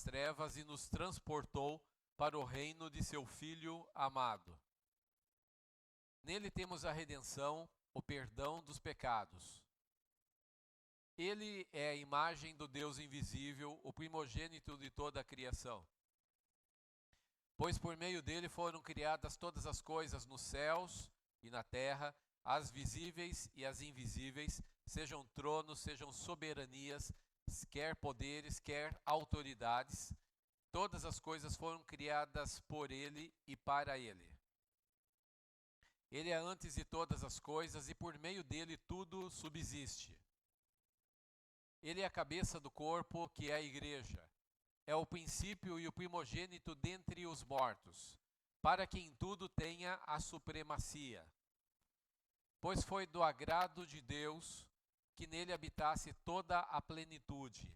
trevas e nos transportou para o reino de seu Filho amado. Nele temos a redenção, o perdão dos pecados. Ele é a imagem do Deus invisível, o primogênito de toda a criação. Pois por meio dele foram criadas todas as coisas nos céus e na terra, as visíveis e as invisíveis, sejam tronos, sejam soberanias, quer poderes, quer autoridades. Todas as coisas foram criadas por ele e para ele. Ele é antes de todas as coisas e por meio dele tudo subsiste. Ele é a cabeça do corpo, que é a igreja. É o princípio e o primogênito dentre os mortos, para que em tudo tenha a supremacia. Pois foi do agrado de Deus que nele habitasse toda a plenitude,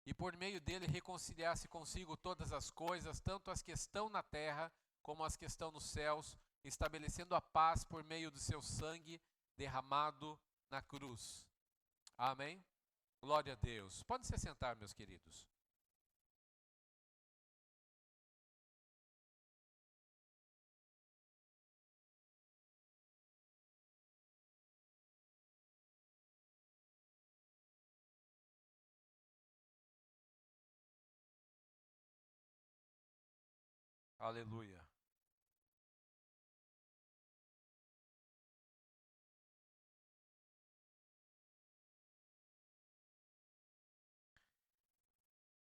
e por meio dele reconciliasse consigo todas as coisas, tanto as que estão na terra como as que estão nos céus, estabelecendo a paz por meio do seu sangue derramado na cruz. Amém? Glória a Deus. Podem se sentar, meus queridos. Aleluia.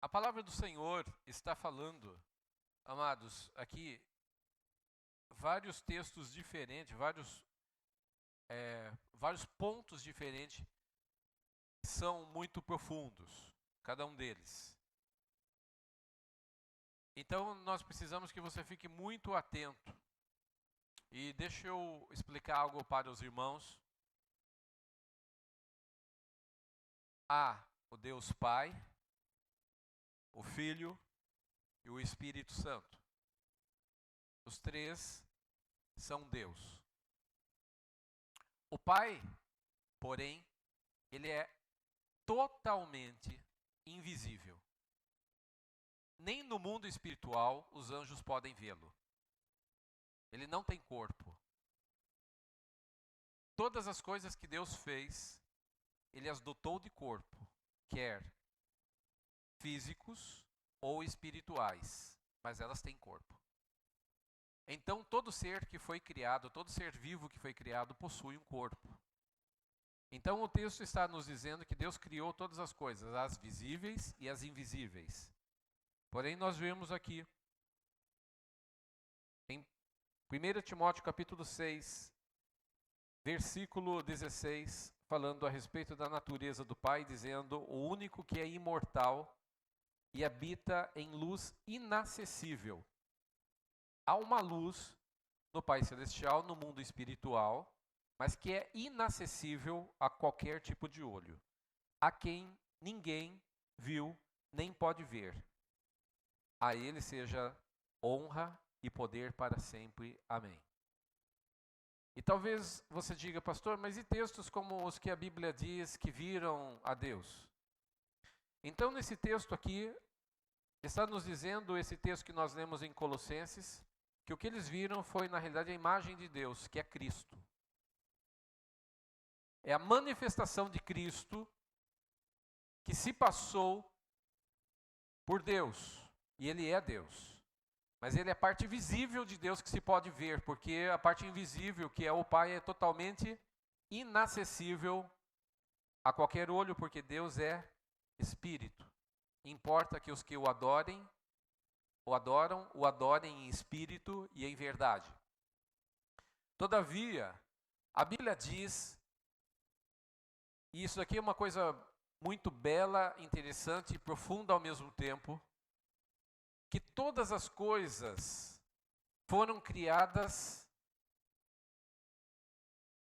A palavra do Senhor está falando, amados, aqui vários textos diferentes, vários pontos diferentes que são muito profundos, cada um deles. Então nós precisamos que você fique muito atento. E deixa eu explicar algo para os irmãos. Há o Deus Pai, o Filho e o Espírito Santo. Os três são Deus. O Pai, porém, ele é totalmente invisível. Nem no mundo espiritual os anjos podem vê-lo. Ele não tem corpo. Todas as coisas que Deus fez, ele as dotou de corpo, quer físicos ou espirituais, mas elas têm corpo. Então todo ser que foi criado, todo ser vivo que foi criado, possui um corpo. Então o texto está nos dizendo que Deus criou todas as coisas, as visíveis e as invisíveis. Porém nós vemos aqui, em 1 Timóteo capítulo 6, versículo 16, falando a respeito da natureza do Pai, dizendo: o único que é imortal e habita em luz inacessível. Há uma luz no Pai Celestial, no mundo espiritual, mas que é inacessível a qualquer tipo de olho, a quem ninguém viu nem pode ver. A ele seja honra e poder para sempre. Amém. E talvez você diga: pastor, mas e textos como os que a Bíblia diz que viram a Deus? Então nesse texto aqui, está nos dizendo, esse texto que nós lemos em Colossenses, que o que eles viram foi na realidade a imagem de Deus, que é Cristo. É a manifestação de Cristo que se passou por Deus. E ele é Deus. Mas ele é a parte visível de Deus que se pode ver, porque a parte invisível, que é o Pai, é totalmente inacessível a qualquer olho, porque Deus é Espírito. Importa que os que o adorem, o adorem em espírito e em verdade. Todavia, a Bíblia diz, e isso aqui é uma coisa muito bela, interessante e profunda ao mesmo tempo, que todas as coisas foram criadas,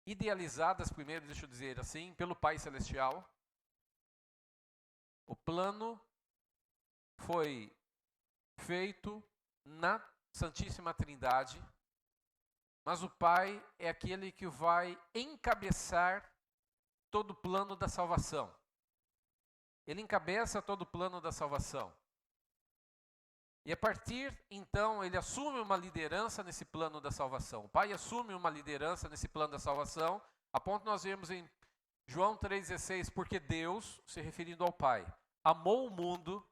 idealizadas primeiro, deixa eu dizer assim, pelo Pai Celestial. O plano foi feito na Santíssima Trindade, mas o Pai é aquele que vai encabeçar todo o plano da salvação. Ele encabeça todo o plano da salvação. E a partir, então, ele assume uma liderança nesse plano da salvação. O Pai assume uma liderança nesse plano da salvação, a ponto nós vemos em João 3,16, porque Deus, se referindo ao Pai, amou o mundo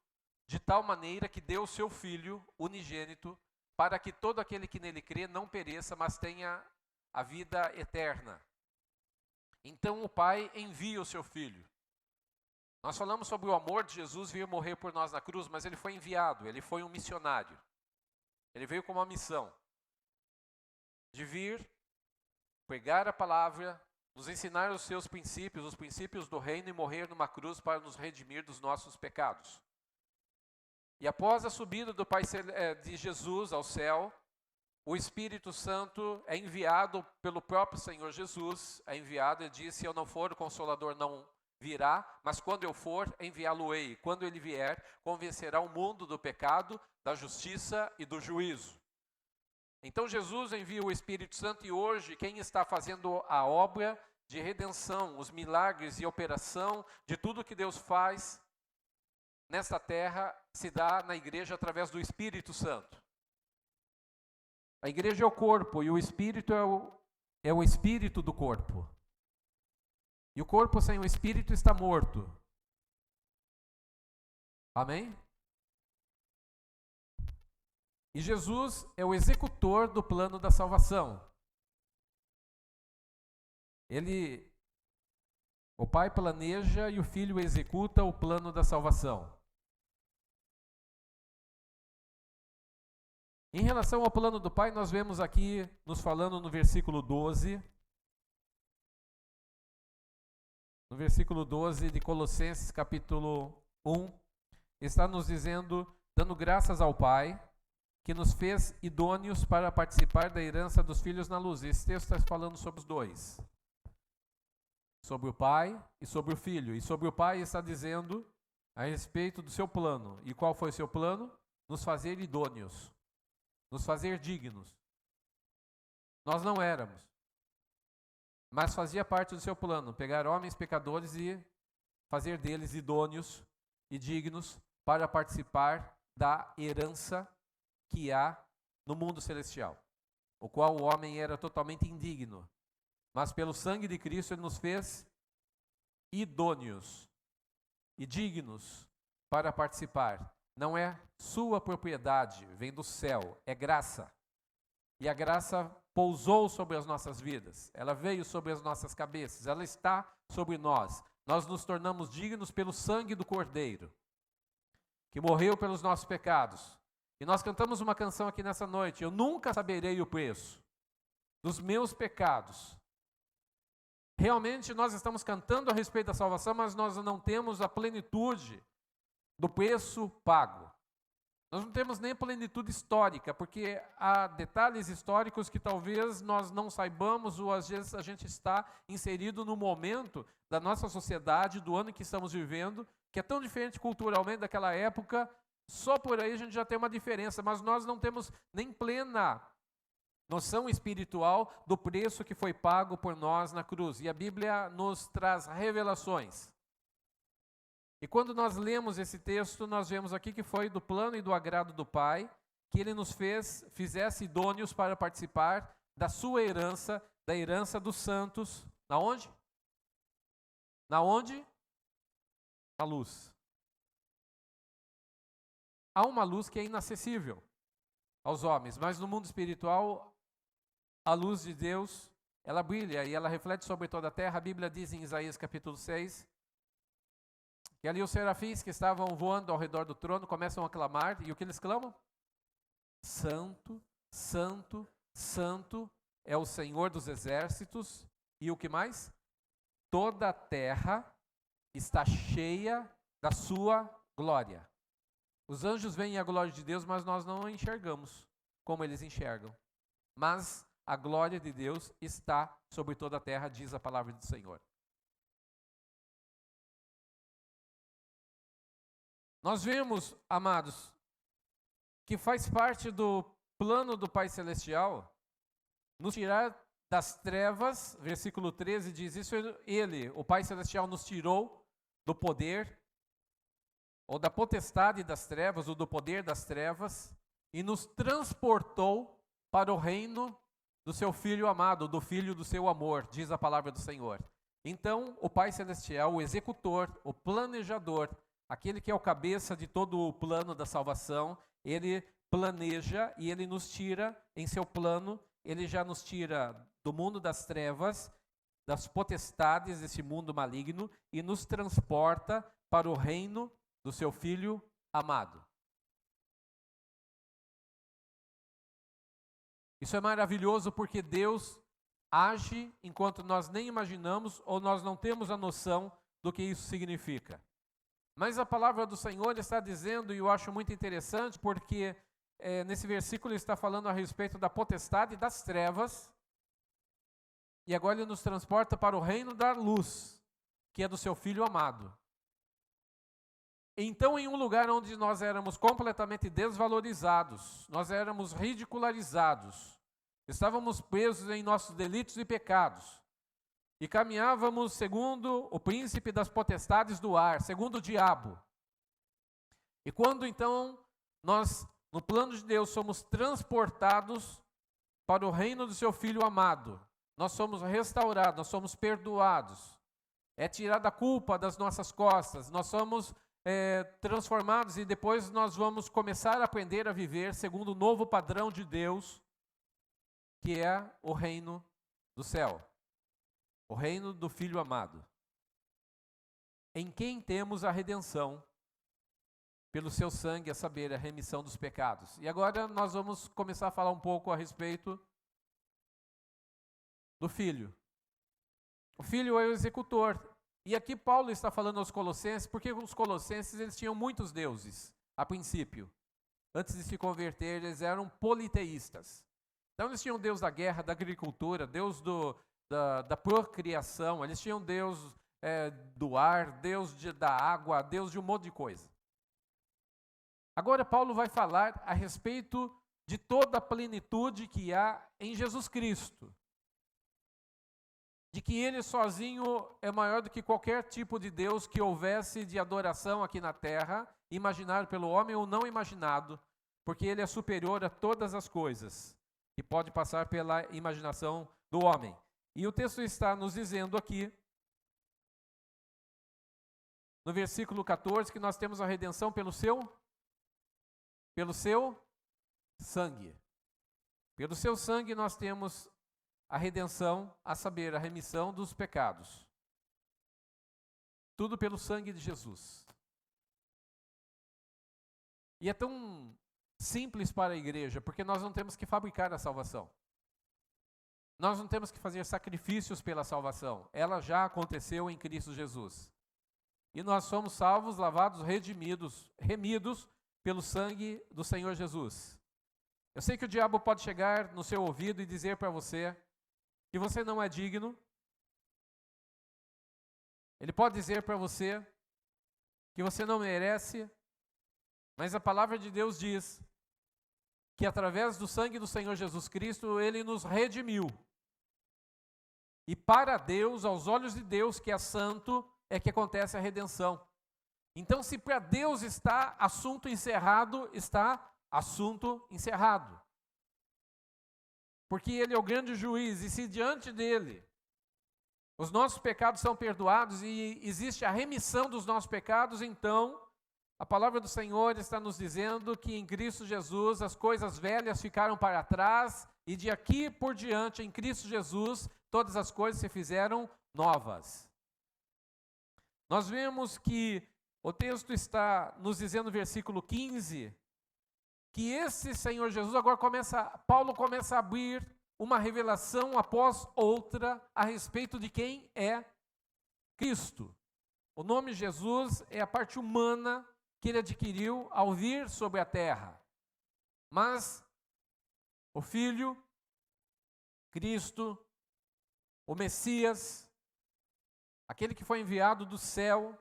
de tal maneira que deu o seu Filho unigênito, para que todo aquele que nele crê não pereça, mas tenha a vida eterna. Então o Pai envia o seu Filho. Nós falamos sobre o amor de Jesus vir morrer por nós na cruz, mas ele foi enviado, ele foi um missionário. Ele veio com uma missão de vir, pregar a palavra, nos ensinar os seus princípios, os princípios do reino, e morrer numa cruz para nos redimir dos nossos pecados. E após a subida do Pai de Jesus ao céu, o Espírito Santo é enviado pelo próprio Senhor Jesus, é enviado, ele disse, se eu não for, o Consolador não virá, mas quando eu for, enviá-lo-ei. Quando ele vier, convencerá o mundo do pecado, da justiça e do juízo. Então Jesus envia o Espírito Santo e hoje quem está fazendo a obra de redenção, os milagres e operação de tudo que Deus faz nesta terra se dá na igreja através do Espírito Santo. A igreja é o corpo e o Espírito é o espírito do corpo. E o corpo sem o Espírito está morto. Amém? E Jesus é o executor do plano da salvação. O Pai planeja e o Filho executa o plano da salvação. Em relação ao plano do Pai, nós vemos aqui, nos falando no versículo 12, no versículo 12 de Colossenses capítulo 1, está nos dizendo, dando graças ao Pai, que nos fez idôneos para participar da herança dos filhos na luz. Esse texto está falando sobre os dois. Sobre o Pai e sobre o Filho. E sobre o Pai está dizendo a respeito do seu plano. E qual foi o seu plano? Nos fazer idôneos. Nos fazer dignos. Nós não éramos. Mas fazia parte do seu plano, pegar homens pecadores e fazer deles idôneos e dignos para participar da herança que há no mundo celestial, o qual o homem era totalmente indigno. Mas pelo sangue de Cristo ele nos fez idôneos e dignos para participar. Não é sua propriedade, vem do céu, é graça. E a graça pousou sobre as nossas vidas, ela veio sobre as nossas cabeças, ela está sobre nós. Nós nos tornamos dignos pelo sangue do Cordeiro, que morreu pelos nossos pecados. E nós cantamos uma canção aqui nessa noite, eu nunca saberei o preço dos meus pecados. Realmente nós estamos cantando a respeito da salvação, mas nós não temos a plenitude do preço pago. Nós não temos nem a plenitude histórica, porque há detalhes históricos que talvez nós não saibamos, ou às vezes a gente está inserido no momento da nossa sociedade, do ano que estamos vivendo, que é tão diferente culturalmente daquela época, só por aí a gente já tem uma diferença, mas nós não temos nem plena noção espiritual do preço que foi pago por nós na cruz. E a Bíblia nos traz revelações. E quando nós lemos esse texto, nós vemos aqui que foi do plano e do agrado do Pai, que Ele nos fizesse idôneos para participar da sua herança, da herança dos santos. Na onde? Na onde? Na luz. Há uma luz que é inacessível aos homens, mas no mundo espiritual, a luz de Deus, ela brilha e ela reflete sobre toda a terra. A Bíblia diz em Isaías capítulo 6, que ali os serafins que estavam voando ao redor do trono começam a clamar, e o que eles clamam? Santo, Santo, Santo é o Senhor dos exércitos, e o que mais? Toda a terra está cheia da sua glória. Os anjos veem a glória de Deus, mas nós não a enxergamos como eles enxergam. Mas a glória de Deus está sobre toda a terra, diz a palavra do Senhor. Nós vemos, amados, que faz parte do plano do Pai Celestial nos tirar das trevas, versículo 13 diz isso, Ele, o Pai Celestial, nos tirou do poder, ou da potestade das trevas, ou do poder das trevas, e nos transportou para o reino do seu Filho amado, do Filho do seu amor, diz a palavra do Senhor. Então, o Pai Celestial, o executor, o planejador, aquele que é o cabeça de todo o plano da salvação, ele planeja e ele nos tira em seu plano, ele já nos tira do mundo das trevas, das potestades desse mundo maligno e nos transporta para o reino do seu Filho amado. Isso é maravilhoso porque Deus age enquanto nós nem imaginamos ou nós não temos a noção do que isso significa. Mas a palavra do Senhor está dizendo, e eu acho muito interessante, porque nesse versículo ele está falando a respeito da potestade das trevas, e agora ele nos transporta para o reino da luz, que é do seu Filho amado. Então, em um lugar onde nós éramos completamente desvalorizados, nós éramos ridicularizados, estávamos presos em nossos delitos e pecados, e caminhávamos segundo o príncipe das potestades do ar, segundo o diabo. E quando então nós, no plano de Deus, somos transportados para o reino do seu Filho amado, nós somos restaurados, nós somos perdoados, é tirada a culpa das nossas costas, nós somos transformados e depois nós vamos começar a aprender a viver segundo o novo padrão de Deus, que é o reino do céu, o reino do Filho amado, em quem temos a redenção pelo seu sangue, a saber, a remissão dos pecados. E agora nós vamos começar a falar um pouco a respeito do Filho. O Filho é o executor. E aqui Paulo está falando aos Colossenses, porque os Colossenses eles tinham muitos deuses, a princípio. Antes de se converter, eles eram politeístas. Então eles tinham Deus da guerra, da agricultura, Deus da procriação, eles tinham Deus do ar, Deus da água, Deus de um monte de coisa. Agora Paulo vai falar a respeito de toda a plenitude que há em Jesus Cristo. De que ele sozinho é maior do que qualquer tipo de Deus que houvesse de adoração aqui na terra, imaginado pelo homem ou não imaginado, porque ele é superior a todas as coisas, que pode passar pela imaginação do homem. E o texto está nos dizendo aqui, no versículo 14, que nós temos a redenção pelo seu sangue. Pelo seu sangue nós temos a redenção, a saber, a remissão dos pecados. Tudo pelo sangue de Jesus. E é tão simples para a igreja, porque nós não temos que fabricar a salvação. Nós não temos que fazer sacrifícios pela salvação. Ela já aconteceu em Cristo Jesus. E nós somos salvos, lavados, remidos pelo sangue do Senhor Jesus. Eu sei que o diabo pode chegar no seu ouvido e dizer para você que você não é digno. Ele pode dizer para você que você não merece, mas a palavra de Deus diz que através do sangue do Senhor Jesus Cristo, Ele nos redimiu. E para Deus, aos olhos de Deus, que é santo, é que acontece a redenção. Então, se para Deus está assunto encerrado, está assunto encerrado. Porque Ele é o grande juiz, e se diante dEle os nossos pecados são perdoados e existe a remissão dos nossos pecados, então a palavra do Senhor está nos dizendo que em Cristo Jesus as coisas velhas ficaram para trás e de aqui por diante, em Cristo Jesus, todas as coisas se fizeram novas. Nós vemos que o texto está nos dizendo no versículo 15, que esse Senhor Jesus agora Paulo começa a abrir uma revelação após outra a respeito de quem é Cristo. O nome Jesus é a parte humana que ele adquiriu ao vir sobre a terra. Mas o Filho, Cristo, o Messias, aquele que foi enviado do céu,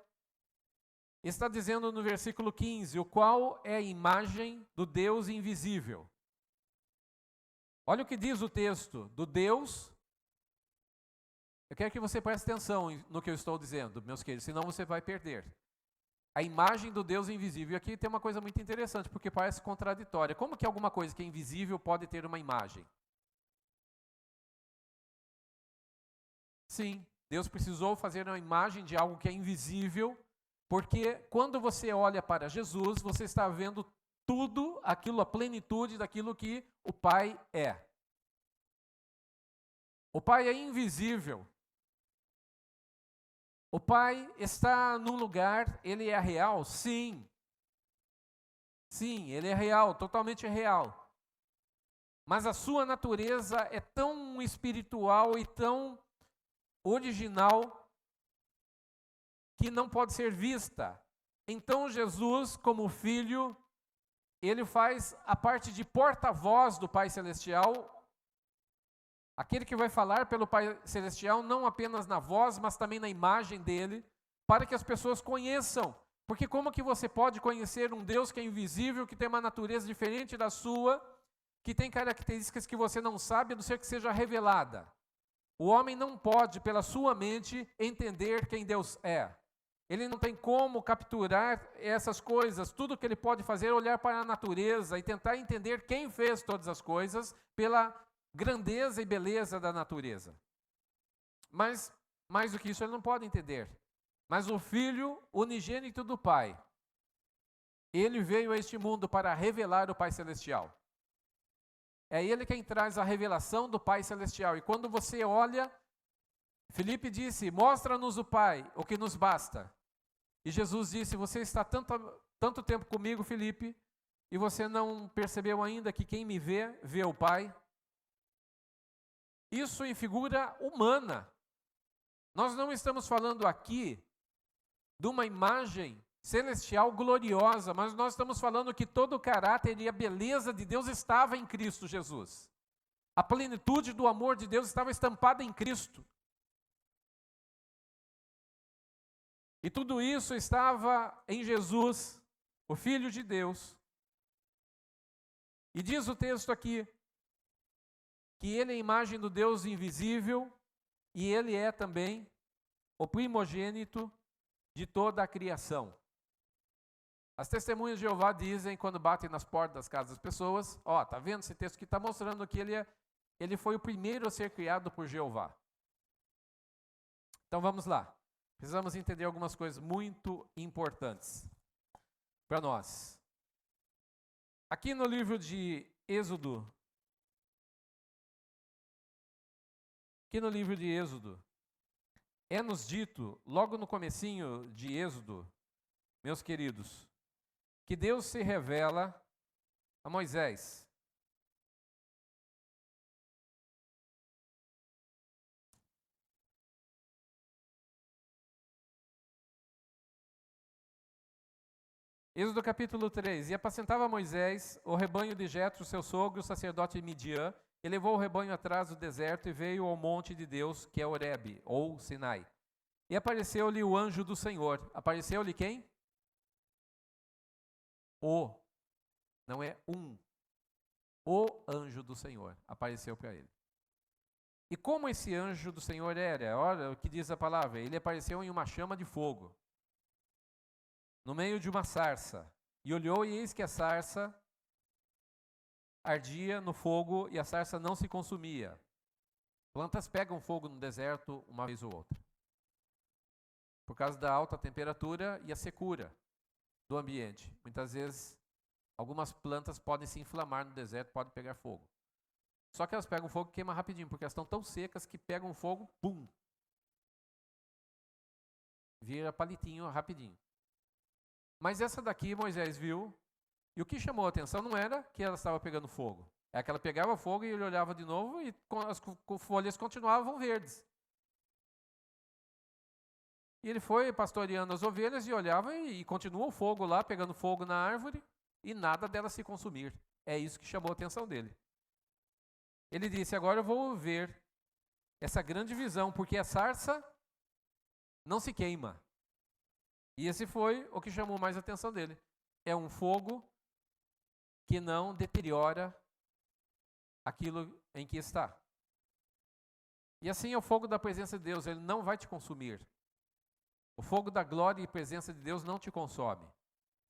está dizendo no versículo 15, o qual é a imagem do Deus invisível. Olha o que diz o texto, do Deus. Eu quero que você preste atenção no que eu estou dizendo, meus queridos, senão você vai perder. a imagem do Deus invisível. E aqui tem uma coisa muito interessante, porque parece contraditória. Como que alguma coisa que é invisível pode ter uma imagem? Sim, Deus precisou fazer uma imagem de algo que é invisível, porque quando você olha para Jesus, você está vendo tudo aquilo, a plenitude daquilo que o Pai é. O Pai é invisível. O Pai está num lugar, ele é real? Sim. Sim, ele é real, totalmente real. Mas a sua natureza é tão espiritual e tão original que não pode ser vista. Então Jesus, como filho, ele faz a parte de porta-voz do Pai Celestial, aquele que vai falar pelo Pai Celestial, não apenas na voz, mas também na imagem dele, para que as pessoas conheçam. Porque como que você pode conhecer um Deus que é invisível, que tem uma natureza diferente da sua, que tem características que você não sabe, a não ser que seja revelada? O homem não pode, pela sua mente, entender quem Deus é. Ele não tem como capturar essas coisas. Tudo que ele pode fazer é olhar para a natureza e tentar entender quem fez todas as coisas pela grandeza e beleza da natureza. Mas, mais do que isso, ele não pode entender. Mas o Filho unigênito do Pai, ele veio a este mundo para revelar o Pai Celestial. É ele quem traz a revelação do Pai Celestial. E quando você olha, Filipe disse, mostra-nos o Pai, o que nos basta. E Jesus disse, você está tanto tempo comigo, Filipe, e você não percebeu ainda que quem me vê, vê o Pai? Isso em figura humana. Nós não estamos falando aqui de uma imagem celestial gloriosa, mas nós estamos falando que todo o caráter e a beleza de Deus estava em Cristo Jesus. A plenitude do amor de Deus estava estampada em Cristo. E tudo isso estava em Jesus, o Filho de Deus. E diz o texto aqui, que ele é a imagem do Deus invisível, e ele é também o primogênito de toda a criação. As testemunhas de Jeová dizem, quando batem nas portas das casas das pessoas, tá vendo esse texto que está mostrando que ele foi o primeiro a ser criado por Jeová. Então vamos lá. Precisamos entender algumas coisas muito importantes para nós. Aqui no livro de Êxodo, é-nos dito, logo no comecinho de Êxodo, meus queridos, que Deus se revela a Moisés. Êxodo capítulo 3. E apacentava Moisés o rebanho de Jetro, seu sogro, o sacerdote de Midian, e levou o rebanho atrás do deserto e veio ao monte de Deus, que é Horebe, ou Sinai. E apareceu-lhe o anjo do Senhor. Apareceu-lhe quem? Não é um. O anjo do Senhor apareceu para ele. E como esse anjo do Senhor era? Olha o que diz a palavra. Ele apareceu em uma chama de fogo, no meio de uma sarça. E olhou, e eis que a sarça ardia no fogo, e a sarça não se consumia. Plantas pegam fogo no deserto uma vez ou outra, por causa da alta temperatura e a secura do ambiente. Muitas vezes, algumas plantas podem se inflamar no deserto, podem pegar fogo. Só que elas pegam fogo e queimam rapidinho, porque elas estão tão secas que pegam fogo, pum! Vira palitinho rapidinho. Mas essa daqui Moisés viu, e o que chamou a atenção não era que ela estava pegando fogo. É que ela pegava fogo e ele olhava de novo e as folhas continuavam verdes. E ele foi pastoreando as ovelhas e olhava e continua o fogo lá, pegando fogo na árvore, e nada dela se consumir. É isso que chamou a atenção dele. Ele disse, agora eu vou ver essa grande visão, porque a sarça não se queima. E esse foi o que chamou mais a atenção dele. É um fogo que não deteriora aquilo em que está. E assim é o fogo da presença de Deus, ele não vai te consumir. O fogo da glória e presença de Deus não te consome.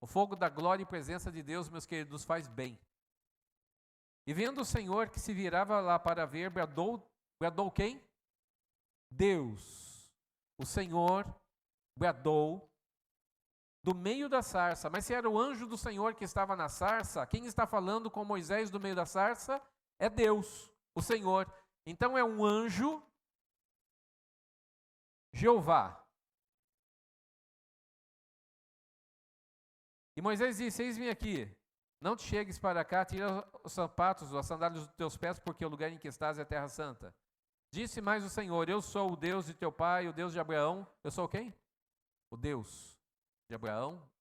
O fogo da glória e presença de Deus, meus queridos, faz bem. E vendo o Senhor que se virava lá para ver, bradou quem? Deus. O Senhor bradou do meio da sarça. Mas se era o anjo do Senhor que estava na sarça, quem está falando com Moisés do meio da sarça é Deus, o Senhor. Então é um anjo, Jeová. E Moisés disse: eis-me aqui, não te chegues para cá, tira os sapatos, as sandálias dos teus pés, porque o lugar em que estás é a terra santa. Disse mais o Senhor: eu sou o Deus de teu pai, o Deus de Abraão. Eu sou quem? O Deus de Abraão,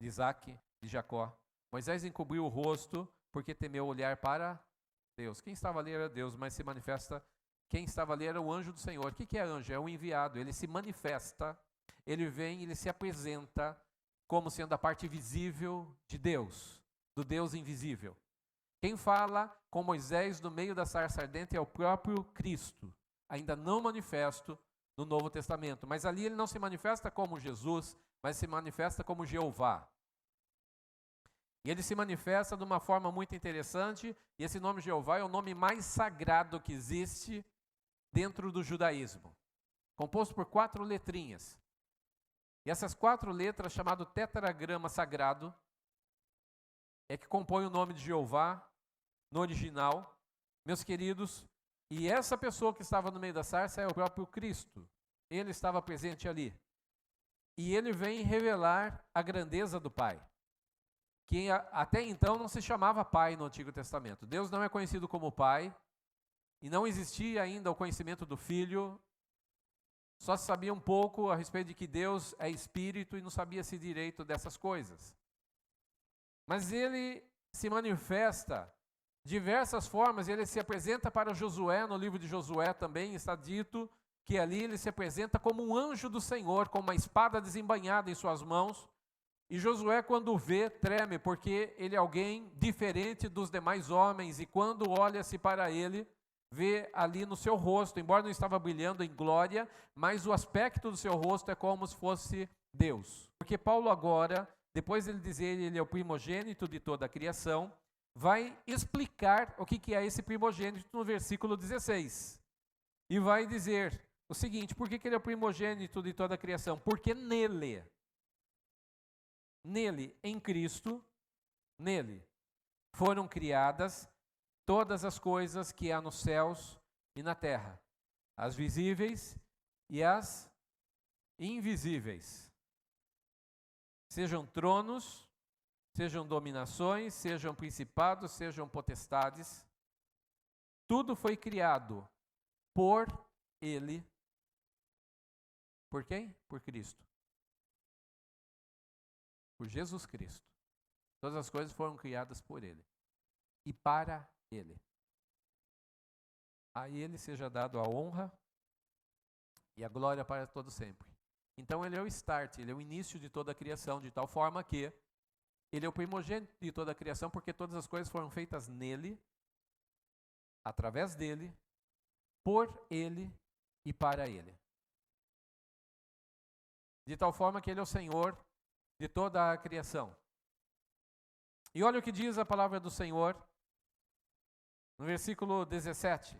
de Isaque, de Jacó. Moisés encobriu o rosto, porque temeu olhar para Deus. Quem estava ali era Deus, mas se manifesta, quem estava ali era o anjo do Senhor. O que é anjo? É um enviado, ele se manifesta, ele vem, ele se apresenta como sendo a parte visível de Deus, do Deus invisível. Quem fala com Moisés no meio da sarça ardente é o próprio Cristo, ainda não manifesto no Novo Testamento. Mas ali ele não se manifesta como Jesus, mas se manifesta como Jeová. E ele se manifesta de uma forma muito interessante, e esse nome Jeová é o nome mais sagrado que existe dentro do judaísmo, composto por 4 letrinhas. E essas 4 letras, chamado tetragrama sagrado, é que compõe o nome de Jeová no original, meus queridos. E essa pessoa que estava no meio da sarça é o próprio Cristo. Ele estava presente ali. E ele vem revelar a grandeza do Pai, que até então não se chamava Pai no Antigo Testamento. Deus não é conhecido como Pai, e não existia ainda o conhecimento do Filho. Só se sabia um pouco a respeito de que Deus é Espírito e não sabia-se direito dessas coisas. Mas ele se manifesta de diversas formas, ele se apresenta para Josué, no livro de Josué também está dito que ali ele se apresenta como um anjo do Senhor, com uma espada desembainhada em suas mãos. E Josué, quando o vê, treme, porque ele é alguém diferente dos demais homens, e quando olha-se para ele, vê ali no seu rosto, embora não estava brilhando em glória, mas o aspecto do seu rosto é como se fosse Deus. Porque Paulo agora, depois de ele dizer ele é o primogênito de toda a criação, vai explicar o que é esse primogênito no versículo 16. E vai dizer o seguinte: por que ele é o primogênito de toda a criação? Porque nele, em Cristo, nele, foram criadas todas as coisas que há nos céus e na terra, as visíveis e as invisíveis. Sejam tronos, sejam dominações, sejam principados, sejam potestades, tudo foi criado por Ele. Por quem? Por Cristo. Por Jesus Cristo. Todas as coisas foram criadas por Ele e para Ele. A Ele seja dado a honra e a glória para todo sempre. Então Ele é o start, Ele é o início de toda a criação, de tal forma que Ele é o primogênito de toda a criação, porque todas as coisas foram feitas nele, através dele, por Ele e para Ele. De tal forma que Ele é o Senhor de toda a criação. E olha o que diz a palavra do Senhor no versículo 17.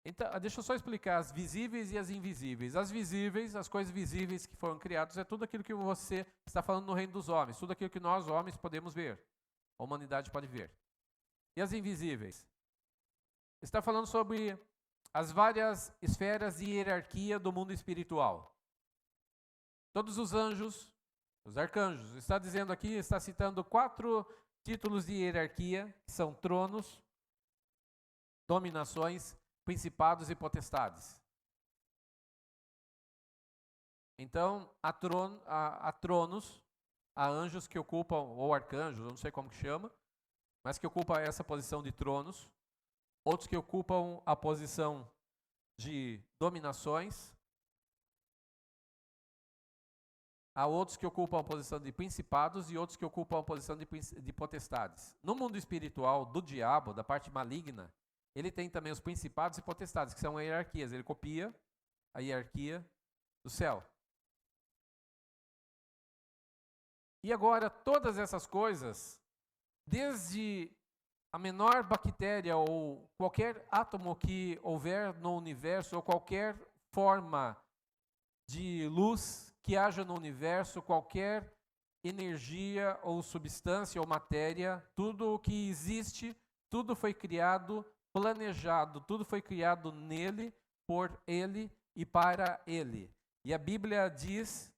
Então, deixa eu só explicar as visíveis e as invisíveis. As visíveis, as coisas visíveis que foram criadas, é tudo aquilo que você está falando no reino dos homens, tudo aquilo que nós, homens, podemos ver, a humanidade pode ver. E as invisíveis? Está falando sobre as várias esferas de hierarquia do mundo espiritual. Todos os anjos, os arcanjos, está dizendo aqui, está citando 4 títulos de hierarquia, que são tronos, dominações, principados e potestades. Então, há tronos, há anjos que ocupam, ou arcanjos, eu não sei como que chama, mas que ocupam essa posição de tronos, outros que ocupam a posição de dominações, há outros que ocupam a posição de principados e outros que ocupam a posição de potestades. No mundo espiritual do diabo, da parte maligna, ele tem também os principados e potestades, que são hierarquias. Ele copia a hierarquia do céu. E agora, todas essas coisas, desde a menor bactéria ou qualquer átomo que houver no universo, ou qualquer forma de luz que haja no universo, qualquer energia ou substância ou matéria, tudo o que existe, tudo foi criado, planejado, tudo foi criado nele, por ele e para ele. E a Bíblia diz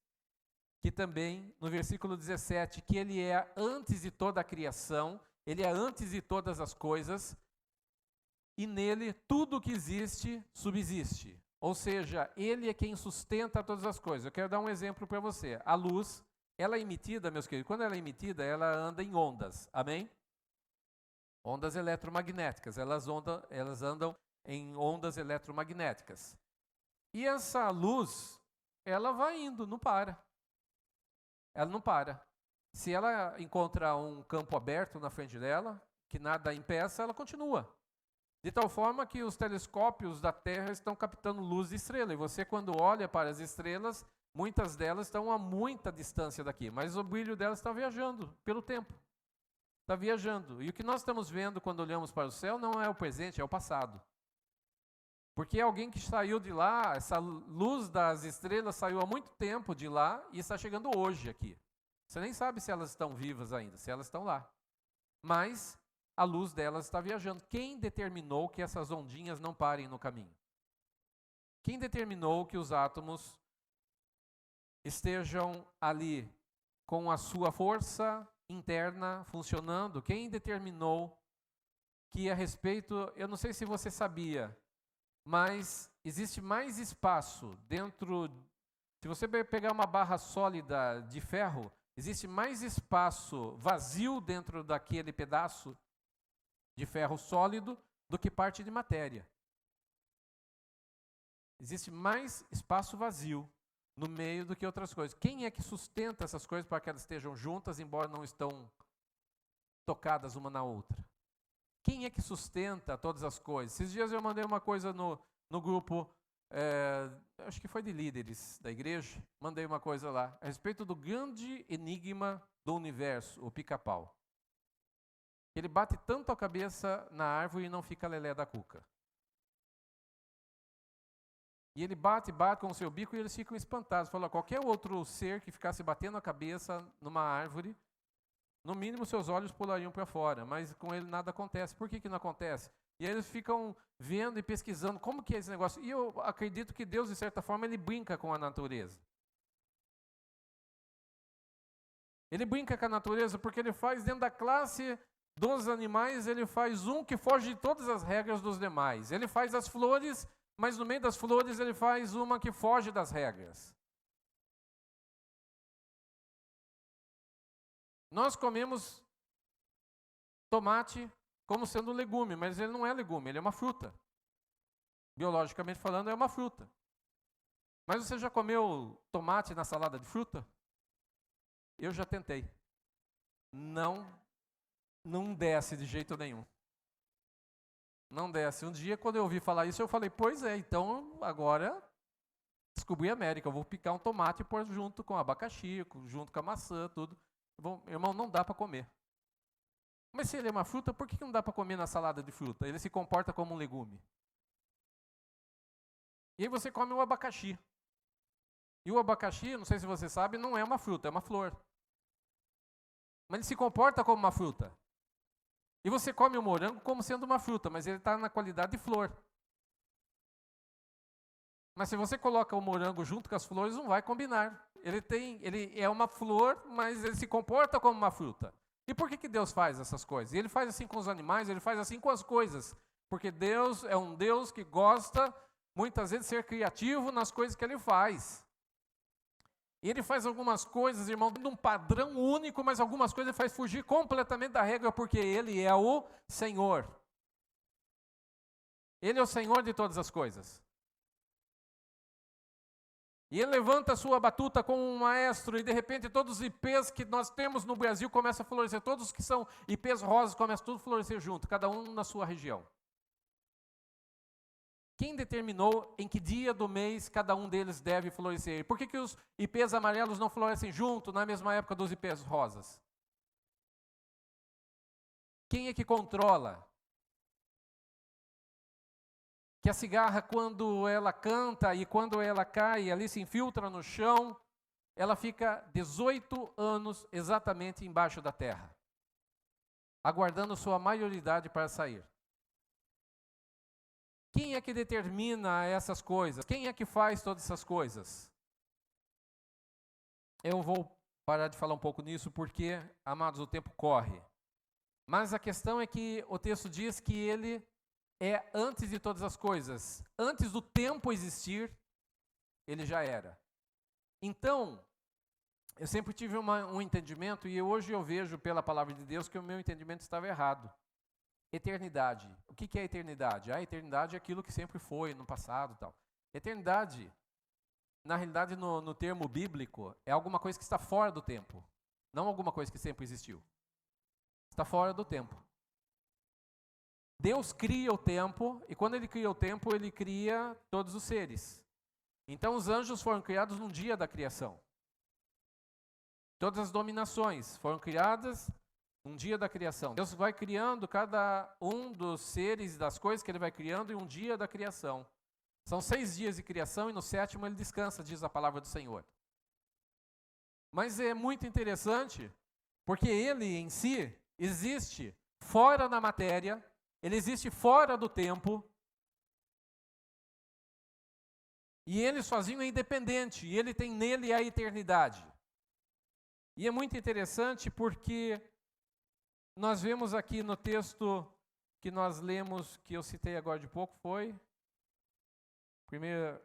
que também, no versículo 17, que ele é antes de toda a criação, ele é antes de todas as coisas, e nele tudo que existe subsiste. Ou seja, ele é quem sustenta todas as coisas. Eu quero dar um exemplo para você. A luz, ela é emitida, meus queridos, quando ela é emitida, ela anda em ondas, amém? Ondas eletromagnéticas, elas andam em ondas eletromagnéticas. E essa luz, ela vai indo, não para. Ela não para. Se ela encontra um campo aberto na frente dela, que nada impeça, ela continua. De tal forma que os telescópios da Terra estão captando luz de estrela. E você, quando olha para as estrelas, muitas delas estão a muita distância daqui, mas o brilho delas está viajando pelo tempo. Está viajando. E o que nós estamos vendo quando olhamos para o céu não é o presente, é o passado. Porque alguém que saiu de lá, essa luz das estrelas saiu há muito tempo de lá e está chegando hoje aqui. Você nem sabe se elas estão vivas ainda, se elas estão lá. Mas a luz delas está viajando. Quem determinou que essas ondinhas não parem no caminho? Quem determinou que os átomos estejam ali com a sua força interna funcionando? Quem determinou que a respeito, eu não sei se você sabia, mas existe mais espaço dentro, se você pegar uma barra sólida de ferro, existe mais espaço vazio dentro daquele pedaço de ferro sólido do que parte de matéria. Existe mais espaço vazio no meio do que outras coisas. Quem é que sustenta essas coisas para que elas estejam juntas, embora não estão tocadas uma na outra? Quem é que sustenta todas as coisas? Esses dias eu mandei uma coisa no grupo, acho que foi de líderes da igreja, mandei uma coisa lá, a respeito do grande enigma do universo, o pica-pau. Ele bate tanto a cabeça na árvore e não fica lelé da cuca. E ele bate com o seu bico e eles ficam espantados. Fala, qualquer outro ser que ficasse batendo a cabeça numa árvore, no mínimo seus olhos pulariam para fora, mas com ele nada acontece. Por que não acontece? E aí eles ficam vendo e pesquisando como que é esse negócio. E eu acredito que Deus, de certa forma, ele brinca com a natureza. Ele brinca com a natureza porque ele faz dentro da classe dos animais, ele faz um que foge de todas as regras dos demais. Ele faz as flores, mas no meio das flores ele faz uma que foge das regras. Nós comemos tomate como sendo um legume, mas ele não é legume, ele é uma fruta. Biologicamente falando, é uma fruta. Mas você já comeu tomate na salada de fruta? Eu já tentei. Não desce de jeito nenhum. Não desce. Um dia, quando eu ouvi falar isso, eu falei, pois é, então agora descobri a América. Eu vou picar um tomate e pôr junto com abacaxi, junto com a maçã, tudo. Bom, irmão, não dá para comer. Mas se ele é uma fruta, por que não dá para comer na salada de fruta? Ele se comporta como um legume. E aí você come o abacaxi. E o abacaxi, não sei se você sabe, não é uma fruta, é uma flor. Mas ele se comporta como uma fruta. E você come o morango como sendo uma fruta, mas ele está na qualidade de flor. Mas se você coloca o morango junto com as flores, não vai combinar. Ele é uma flor, mas ele se comporta como uma fruta. E por que Deus faz essas coisas? E ele faz assim com os animais, ele faz assim com as coisas. Porque Deus é um Deus que gosta, muitas vezes, de ser criativo nas coisas que ele faz. E ele faz algumas coisas, irmão, de um padrão único, mas algumas coisas ele faz fugir completamente da regra, porque ele é o Senhor. Ele é o Senhor de todas as coisas. E ele levanta a sua batuta como um maestro, e de repente todos os ipês que nós temos no Brasil começam a florescer, todos que são ipês rosas começam tudo a florescer junto, cada um na sua região. Quem determinou em que dia do mês cada um deles deve florescer? Por que os ipês amarelos não florescem junto na mesma época dos ipês rosas? Quem é que controla? Que a cigarra, quando ela canta e quando ela cai, ali se infiltra no chão, ela fica 18 anos exatamente embaixo da terra, aguardando sua maioridade para sair. Quem é que determina essas coisas? Quem é que faz todas essas coisas? Eu vou parar de falar um pouco nisso porque, amados, o tempo corre. Mas a questão é que o texto diz que ele é antes de todas as coisas. Antes do tempo existir, ele já era. Então, eu sempre tive um entendimento, e hoje eu vejo pela palavra de Deus que o meu entendimento estava errado. Eternidade. O que é eternidade? A eternidade é aquilo que sempre foi no passado e tal. Eternidade, na realidade, no termo bíblico, é alguma coisa que está fora do tempo. Não alguma coisa que sempre existiu. Está fora do tempo. Deus cria o tempo, e quando Ele cria o tempo, Ele cria todos os seres. Então os anjos foram criados num dia da criação. Todas as dominações foram criadas num dia da criação. Deus vai criando cada um dos seres e das coisas que Ele vai criando em um dia da criação. São 6 dias de criação e no 7º Ele descansa, diz a palavra do Senhor. Mas é muito interessante, porque Ele em si existe fora da matéria, Ele existe fora do tempo, e Ele sozinho é independente, e Ele tem nele a eternidade. E é muito interessante porque nós vemos aqui no texto que nós lemos, que eu citei agora de pouco, foi... Primeiro...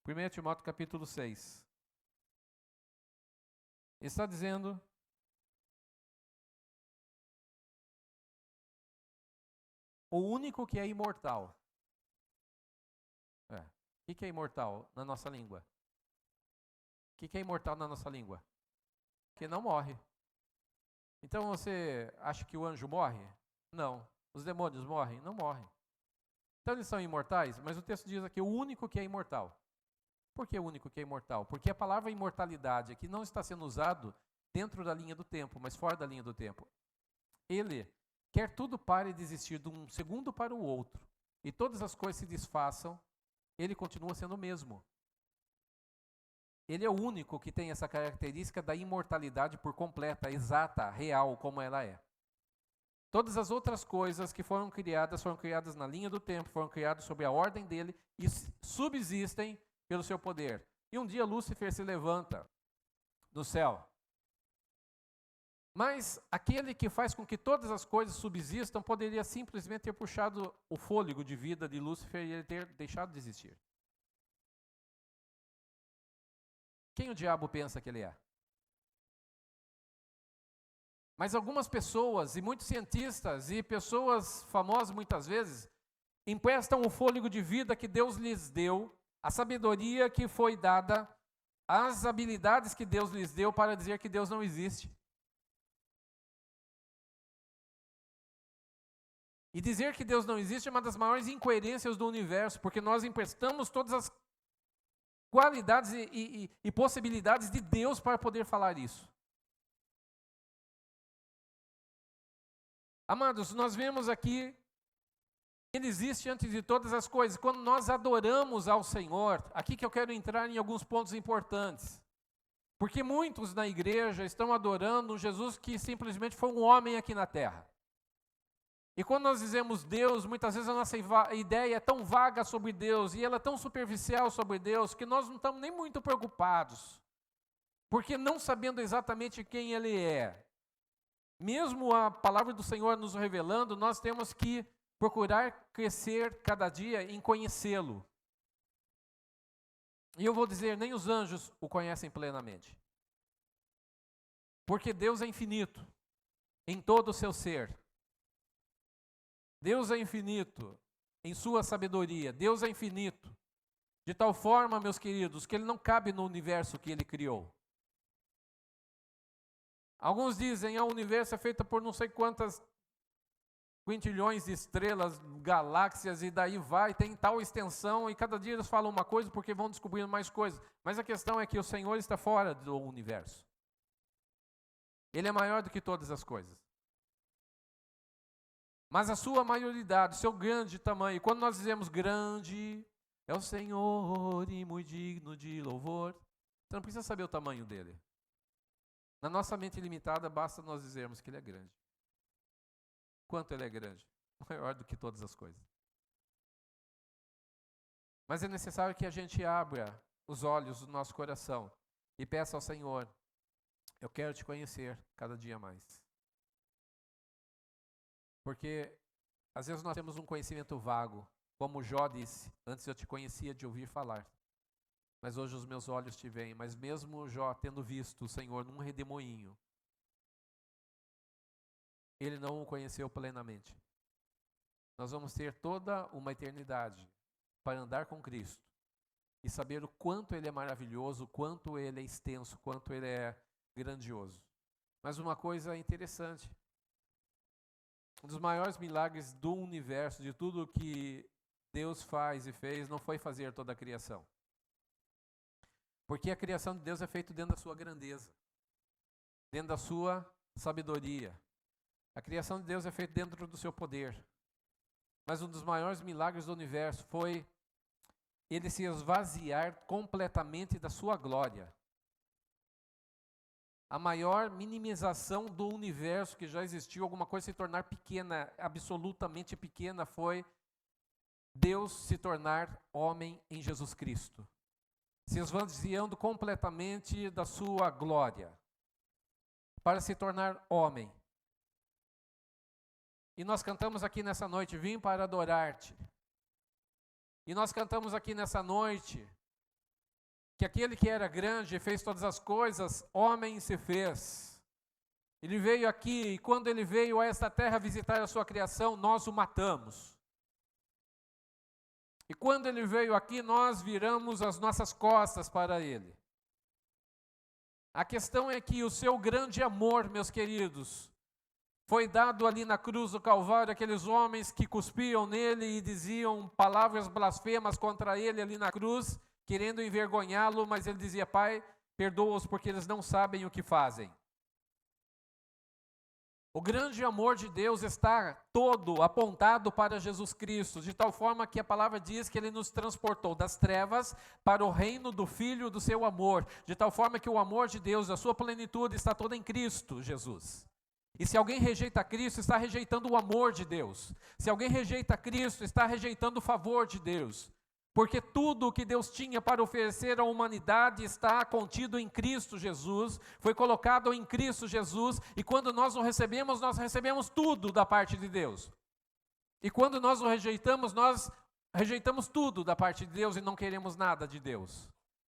1 Timóteo capítulo 6. Está dizendo... O único que é imortal. O que é imortal na nossa língua? O que é imortal na nossa língua? Que não morre. Então você acha que o anjo morre? Não. Os demônios morrem? Não morrem. Então eles são imortais, mas o texto diz aqui o único que é imortal. Por que o único que é imortal? Porque a palavra imortalidade aqui não está sendo usado dentro da linha do tempo, mas fora da linha do tempo. Ele quer tudo pare de existir de um segundo para o outro, e todas as coisas se desfaçam, ele continua sendo o mesmo. Ele é o único que tem essa característica da imortalidade por completa, exata, real, como ela é. Todas as outras coisas que foram criadas na linha do tempo, foram criadas sob a ordem dele e subsistem pelo seu poder. E um dia Lúcifer se levanta no céu. Mas aquele que faz com que todas as coisas subsistam poderia simplesmente ter puxado o fôlego de vida de Lúcifer e ele ter deixado de existir. Quem o diabo pensa que ele é? Mas algumas pessoas, e muitos cientistas, e pessoas famosas muitas vezes, emprestam o fôlego de vida que Deus lhes deu, a sabedoria que foi dada, as habilidades que Deus lhes deu para dizer que Deus não existe. E dizer que Deus não existe é uma das maiores incoerências do universo, porque nós emprestamos todas as qualidades e possibilidades de Deus para poder falar isso. Amados, nós vemos aqui que Ele existe antes de todas as coisas. Quando nós adoramos ao Senhor, aqui que eu quero entrar em alguns pontos importantes. Porque muitos na igreja estão adorando um Jesus que simplesmente foi um homem aqui na terra. E quando nós dizemos Deus, muitas vezes a nossa ideia é tão vaga sobre Deus e ela é tão superficial sobre Deus que nós não estamos nem muito preocupados. Porque não sabendo exatamente quem Ele é, mesmo a palavra do Senhor nos revelando, nós temos que procurar crescer cada dia em conhecê-lo. E eu vou dizer, nem os anjos o conhecem plenamente. Porque Deus é infinito em todo o seu ser. Deus é infinito em sua sabedoria. Deus é infinito De tal forma, meus queridos, que ele não cabe no universo que ele criou. Alguns dizem, o universo é feito por não sei quantas quintilhões de estrelas, galáxias, e daí vai, tem tal extensão, e cada dia eles falam uma coisa porque vão descobrindo mais coisas. Mas a questão é que o Senhor está fora do universo. Ele é maior do que todas as coisas. Mas a sua maioridade, o seu grande tamanho, quando nós dizemos grande, é o Senhor e muito digno de louvor, você não precisa saber o tamanho dele. Na nossa mente limitada, basta nós dizermos que ele é grande. Quanto ele é grande? Maior do que todas as coisas. Mas é necessário que a gente abra os olhos do nosso coração e peça ao Senhor, eu quero te conhecer cada dia mais. Porque às vezes nós temos um conhecimento vago, como Jó disse, antes eu te conhecia de ouvir falar, mas hoje os meus olhos te veem. Mas mesmo Jó tendo visto o Senhor num redemoinho, ele não o conheceu plenamente. Nós vamos ter toda uma eternidade para andar com Cristo e saber o quanto Ele é maravilhoso, o quanto Ele é extenso, o quanto Ele é grandioso. Mas uma coisa interessante, um dos maiores milagres do universo, de tudo que Deus faz e fez, não foi fazer toda a criação. Porque a criação de Deus é feita dentro da sua grandeza, dentro da sua sabedoria. A criação de Deus é feita dentro do seu poder. Mas um dos maiores milagres do universo foi ele se esvaziar completamente da sua glória. A maior minimização do universo que já existiu, alguma coisa se tornar pequena, absolutamente pequena, foi Deus se tornar homem em Jesus Cristo. Se esvaziando completamente da sua glória, para se tornar homem. E nós cantamos aqui nessa noite, vim para adorar-te. E nós cantamos aqui nessa noite, que aquele que era grande e fez todas as coisas, homem se fez. Ele veio aqui, e quando ele veio a esta terra visitar a sua criação, nós o matamos. E quando ele veio aqui, nós viramos as nossas costas para ele. A questão é que o seu grande amor, meus queridos, foi dado ali na cruz do Calvário, aqueles homens que cuspiam nele e diziam palavras blasfemas contra ele ali na cruz, querendo envergonhá-lo, mas ele dizia, Pai, perdoa-os porque eles não sabem o que fazem. O grande amor de Deus está todo apontado para Jesus Cristo, de tal forma que a palavra diz que Ele nos transportou das trevas para o reino do Filho do seu amor, de tal forma que o amor de Deus, a sua plenitude está toda em Cristo Jesus. E se alguém rejeita Cristo, está rejeitando o amor de Deus. Se alguém rejeita Cristo, está rejeitando o favor de Deus. Porque tudo o que Deus tinha para oferecer à humanidade está contido em Cristo Jesus, foi colocado em Cristo Jesus, e quando nós o recebemos, nós recebemos tudo da parte de Deus. E quando nós o rejeitamos, nós rejeitamos tudo da parte de Deus e não queremos nada de Deus.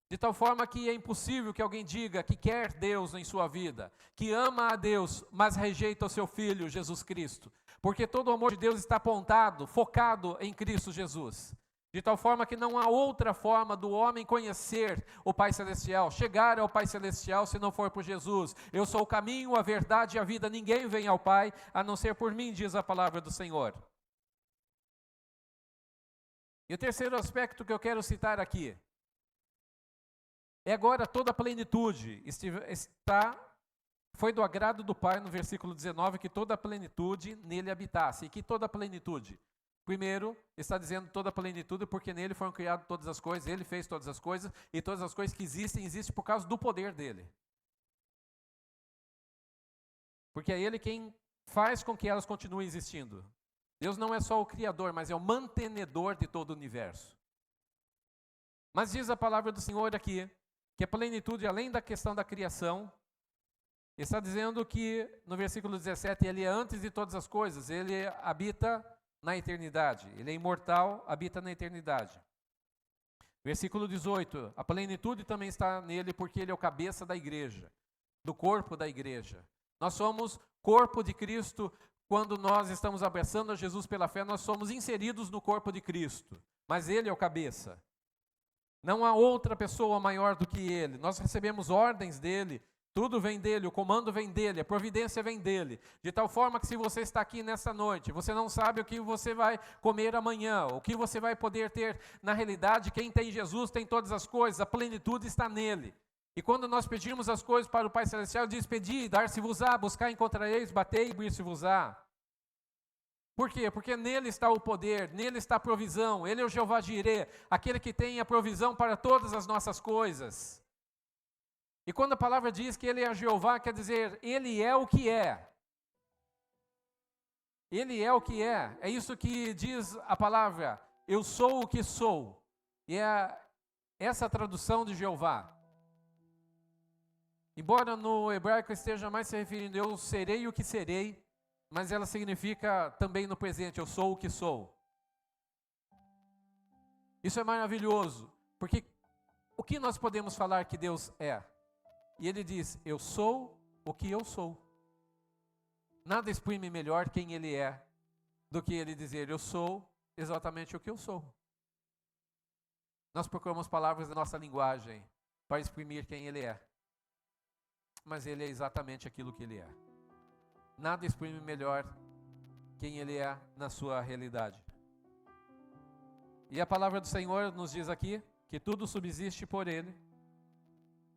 De tal forma que é impossível que alguém diga que quer Deus em sua vida, que ama a Deus, mas rejeita o seu Filho, Jesus Cristo. Porque todo o amor de Deus está apontado, focado em Cristo Jesus. De tal forma que não há outra forma do homem conhecer o Pai Celestial, chegar ao Pai Celestial se não for por Jesus. Eu sou o caminho, a verdade e a vida, ninguém vem ao Pai a não ser por mim, diz a palavra do Senhor. E o terceiro aspecto que eu quero citar aqui, é agora toda a plenitude foi do agrado do Pai, no versículo 19, que toda a plenitude nele habitasse. E que toda a plenitude? Primeiro, está dizendo toda a plenitude, porque nele foram criadas todas as coisas, ele fez todas as coisas, e todas as coisas que existem por causa do poder dele. Porque é ele quem faz com que elas continuem existindo. Deus não é só o Criador, mas é o mantenedor de todo o universo. Mas diz a palavra do Senhor aqui, que a plenitude, além da questão da criação, está dizendo que, no versículo 17, ele é antes de todas as coisas, ele habita na eternidade, ele é imortal, habita na eternidade. Versículo 18, a plenitude também está nele porque ele é o cabeça da igreja, do corpo da igreja. Nós somos corpo de Cristo, quando nós estamos abraçando a Jesus pela fé, nós somos inseridos no corpo de Cristo, mas ele é o cabeça. Não há outra pessoa maior do que Ele. Nós recebemos ordens dEle. Tudo vem dEle, o comando vem dEle, a providência vem dEle. De tal forma que se você está aqui nessa noite, você não sabe o que você vai comer amanhã, o que você vai poder ter. Na realidade, quem tem Jesus tem todas as coisas, a plenitude está nele. E quando nós pedimos as coisas para o Pai Celestial, Ele diz: pedi, dar-se-vos-á, buscar, encontrareis, batei, abrir-se-vos-á. Por quê? Porque nele está o poder, nele está a provisão. Ele é o Jeová Jireh, aquele que tem a provisão para todas as nossas coisas. E quando a palavra diz que Ele é Jeová, quer dizer, Ele é o que é. Ele é o que é. É isso que diz a palavra, eu sou o que sou. E é essa a tradução de Jeová. Embora no hebraico esteja mais se referindo, eu serei o que serei, mas ela significa também no presente, eu sou o que sou. Isso é maravilhoso, porque o que nós podemos falar que Deus é? E Ele diz, eu sou o que eu sou. Nada exprime melhor quem Ele é, do que Ele dizer, eu sou exatamente o que eu sou. Nós procuramos palavras da nossa linguagem para exprimir quem Ele é. Mas Ele é exatamente aquilo que Ele é. Nada exprime melhor quem Ele é na sua realidade. E a palavra do Senhor nos diz aqui que tudo subsiste por Ele,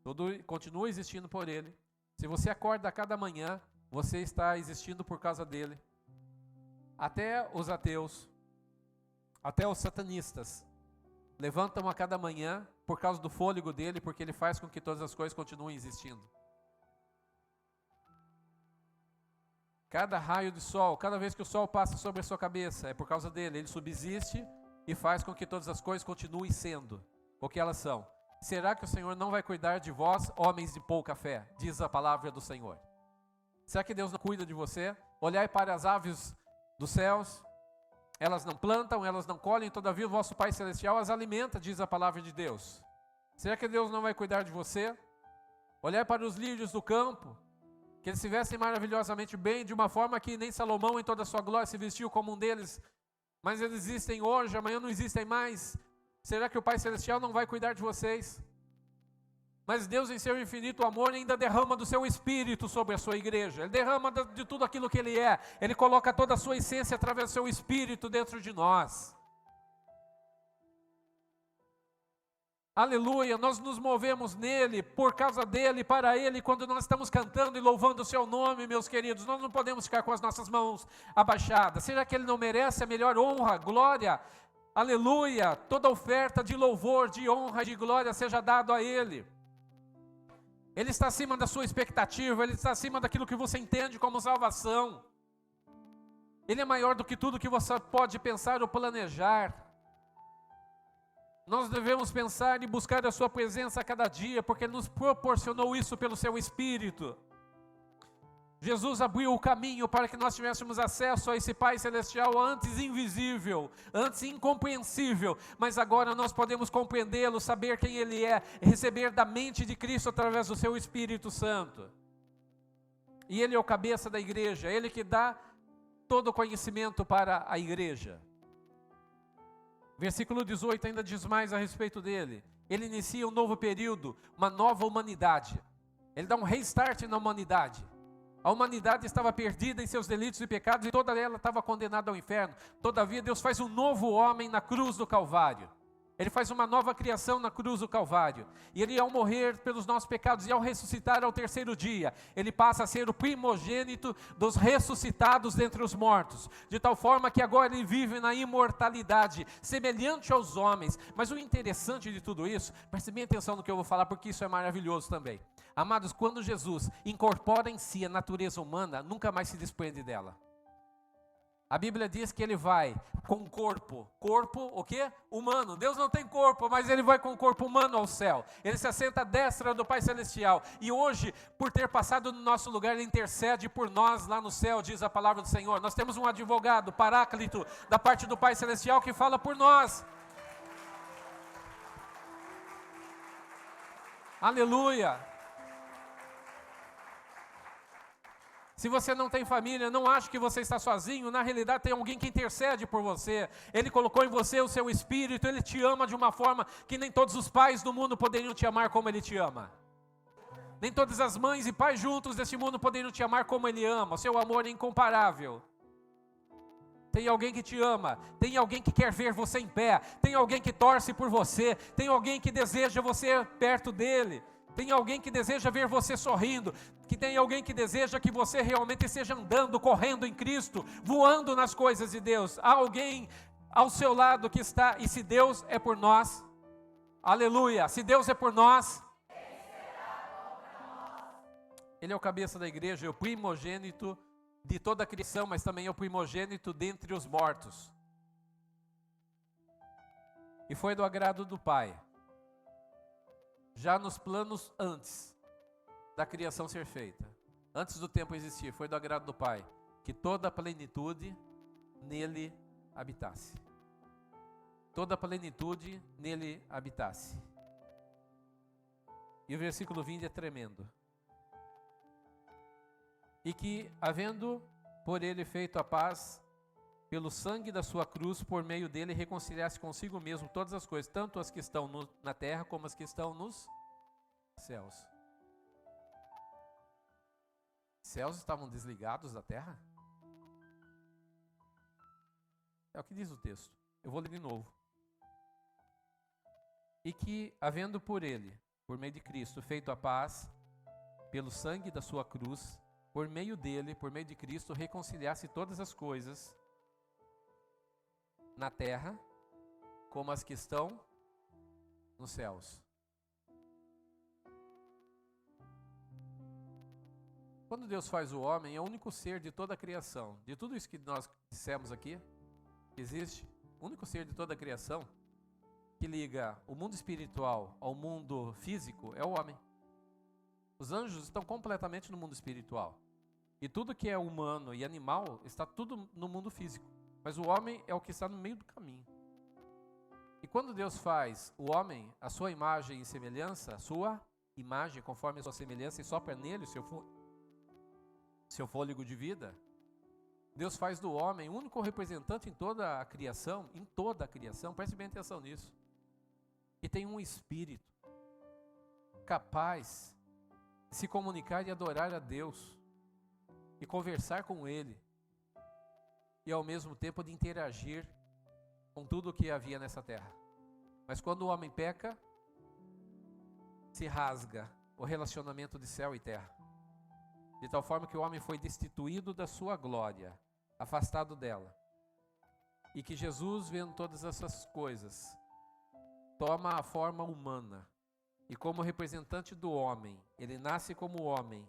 tudo continua existindo por Ele. Se você acorda a cada manhã, você está existindo por causa dEle. Até os ateus, até os satanistas, levantam a cada manhã por causa do fôlego dEle, porque Ele faz com que todas as coisas continuem existindo. Cada raio de sol, cada vez que o sol passa sobre a sua cabeça, é por causa dele. Ele subsiste e faz com que todas as coisas continuem sendo o que elas são. Será que o Senhor não vai cuidar de vós, homens de pouca fé? Diz a palavra do Senhor. Será que Deus não cuida de você? Olhai para as aves dos céus, elas não plantam, elas não colhem, todavia o vosso Pai Celestial as alimenta, diz a palavra de Deus. Será que Deus não vai cuidar de você? Olhai para os lírios do campo, que eles se vestem maravilhosamente bem, de uma forma que nem Salomão em toda a sua glória se vestiu como um deles, mas eles existem hoje, amanhã não existem mais. Será que o Pai Celestial não vai cuidar de vocês? Mas Deus em seu infinito amor ainda derrama do seu Espírito sobre a sua igreja. Ele derrama de tudo aquilo que Ele é. Ele coloca toda a sua essência através do seu Espírito dentro de nós. Aleluia, nós nos movemos nele, por causa dele, para ele, quando nós estamos cantando e louvando o seu nome, meus queridos, nós não podemos ficar com as nossas mãos abaixadas. Será que ele não merece a melhor honra, glória? Aleluia, toda oferta de louvor, de honra, de glória seja dado a ele. Ele está acima da sua expectativa, ele está acima daquilo que você entende como salvação. Ele é maior do que tudo que você pode pensar ou planejar. Nós devemos pensar e buscar a sua presença a cada dia, porque Ele nos proporcionou isso pelo seu Espírito. Jesus abriu o caminho para que nós tivéssemos acesso a esse Pai Celestial antes invisível, antes incompreensível, mas agora nós podemos compreendê-lo, saber quem Ele é, receber da mente de Cristo através do seu Espírito Santo. E Ele é o cabeça da igreja, Ele que dá todo o conhecimento para a igreja. Versículo 18 ainda diz mais a respeito dele. Ele inicia um novo período, uma nova humanidade. Ele dá um restart na humanidade. A humanidade estava perdida em seus delitos e pecados e toda ela estava condenada ao inferno. Todavia Deus faz um novo homem na cruz do Calvário. Ele faz uma nova criação na cruz do Calvário. E Ele, ao morrer pelos nossos pecados e ao ressuscitar ao terceiro dia, Ele passa a ser o primogênito dos ressuscitados dentre os mortos. De tal forma que agora Ele vive na imortalidade, semelhante aos homens. Mas o interessante de tudo isso, preste bem atenção no que eu vou falar, porque isso é maravilhoso também. Amados, quando Jesus incorpora em si a natureza humana, nunca mais se desprende dela. A Bíblia diz que Ele vai com corpo o quê? Humano. Deus não tem corpo, mas Ele vai com o corpo humano ao céu. Ele se assenta à destra do Pai Celestial. E hoje, por ter passado no nosso lugar, Ele intercede por nós lá no céu, diz a palavra do Senhor. Nós temos um advogado, Paráclito, da parte do Pai Celestial, que fala por nós. Aleluia. Se você não tem família, não ache que você está sozinho. Na realidade, tem alguém que intercede por você. Ele colocou em você o seu espírito. Ele te ama de uma forma que nem todos os pais do mundo poderiam te amar como Ele te ama. Nem todas as mães e pais juntos deste mundo poderiam te amar como Ele ama. O seu amor é incomparável. Tem alguém que te ama. Tem alguém que quer ver você em pé. Tem alguém que torce por você. Tem alguém que deseja você perto dele. Tem alguém que deseja ver você sorrindo, que tem alguém que deseja que você realmente esteja andando, correndo em Cristo, voando nas coisas de Deus. Há alguém ao seu lado que está, e se Deus é por nós, aleluia, se Deus é por nós, Ele é o cabeça da igreja, é o primogênito de toda a criação, mas também é o primogênito dentre os mortos. E foi do agrado do Pai, já nos planos antes da criação ser feita, antes do tempo existir, foi do agrado do Pai, que toda a plenitude nele habitasse. Toda a plenitude nele habitasse. E o versículo 20 é tremendo. E que, havendo por ele feito a paz, pelo sangue da sua cruz, por meio dele, reconciliasse consigo mesmo todas as coisas, tanto as que estão na terra, como as que estão nos céus. Céus estavam desligados da terra? É o que diz o texto. Eu vou ler de novo. E que, havendo por ele, por meio de Cristo, feito a paz, pelo sangue da sua cruz, por meio dele, por meio de Cristo, reconciliasse todas as coisas na terra, como as que estão nos céus. Quando Deus faz o homem, é o único ser de toda a criação. De tudo isso que nós dissemos aqui, existe o único ser de toda a criação que liga o mundo espiritual ao mundo físico é o homem. Os anjos estão completamente no mundo espiritual. E tudo que é humano e animal está tudo no mundo físico. Mas o homem é o que está no meio do caminho. E quando Deus faz o homem, a sua imagem e semelhança, a sua imagem conforme a sua semelhança, e sopra nele o seu fôlego de vida, Deus faz do homem o único representante em toda a criação, preste bem atenção nisso, que tem um espírito capaz de se comunicar e adorar a Deus, e conversar com Ele, e ao mesmo tempo de interagir com tudo o que havia nessa terra. Mas quando o homem peca, se rasga o relacionamento de céu e terra, de tal forma que o homem foi destituído da sua glória, afastado dela, e que Jesus, vendo todas essas coisas, toma a forma humana, e como representante do homem, ele nasce como homem,